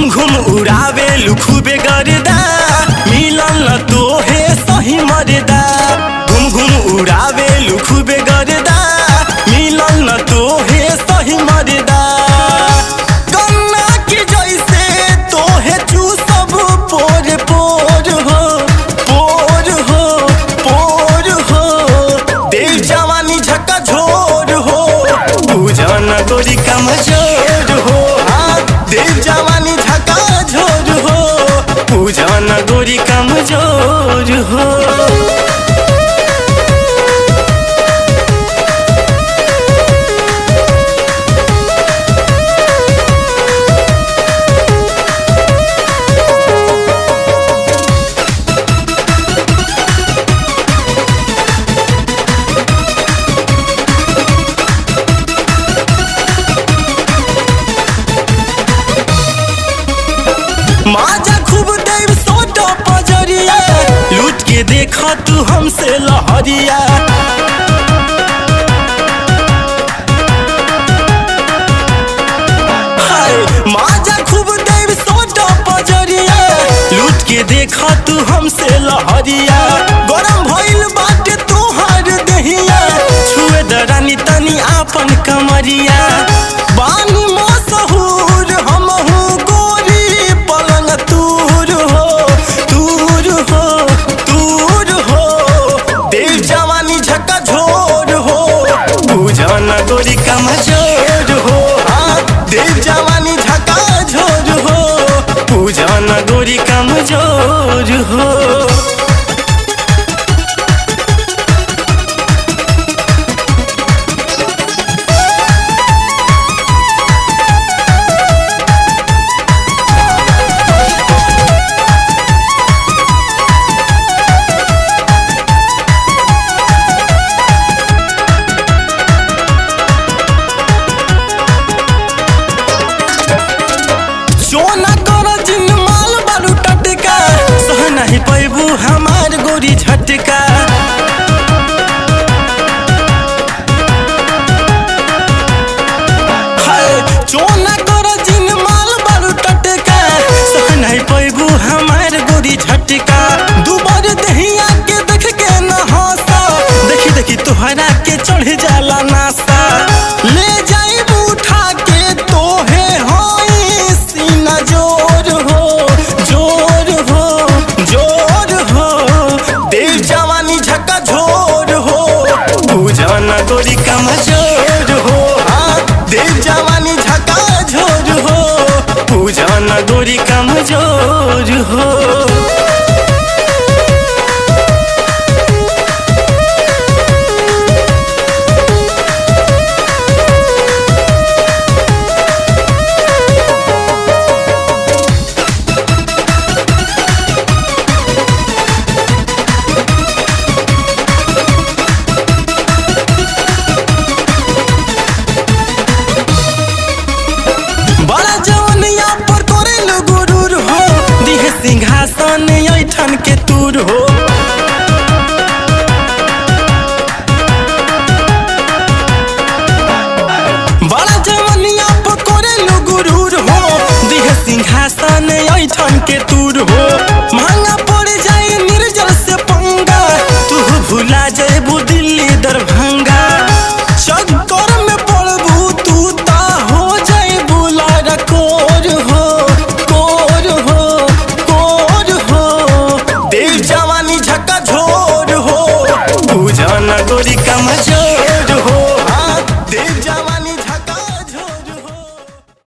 घुम उड़ावे लुखुबे गर्दा मिलल न तोहे सही मर्दा। घुम उड़ावे लुखुबे गर्दा मिलल न तोहे सही मर्दा। गन्ना के जैसे तोहे चूसब पोर पोर हो पोर हो पोर हो। देव जवानी झका झोर हो पूजन गोरी कमजोर हो। देव जवानी झका झोर हो पूजन गोरी कमजोर हो। माजा खूब देव सोटो पजरिया लूट के देखा तू हमसे लहरिया। माजा खूब देव सोटो पजरिया लूट के देखा तू हमसे लहरिया। गरम भइल बाटे तोहार देहिया छुए दरानी तनी आपन कमरिया। बानी मशहूर हमहू गोरी पलंग तूर हो तूर हो तूर हो। देव जवानी झका झोर हो पूजन गोरी कमजोर हो। देव जवानी झका झोर हो पूजन गोरी कमजोर हो। सोना कर जिन माल बारू टटका सह नहीं पैबू हमार गोरी झटका। सोना कर जिन माल बारू टटका सह नहीं पैबू हमार गोरी झटका। दुबर दहिया के देख के न हंसा देखी देखी तोहरा के चढ़ जाला नासा। ले जाइब उठा के तोहे होई सीना जोर हो जोर हो जोर हो। देव जवानी झका झोर हो पूजन गोरी कमजोर हो। देव जवानी झका झोर हो पूजन गोरी कमजोर हो। बड़ा जवनिया पर करेल गुरूर हो दिहे सिंहासन ऐठन के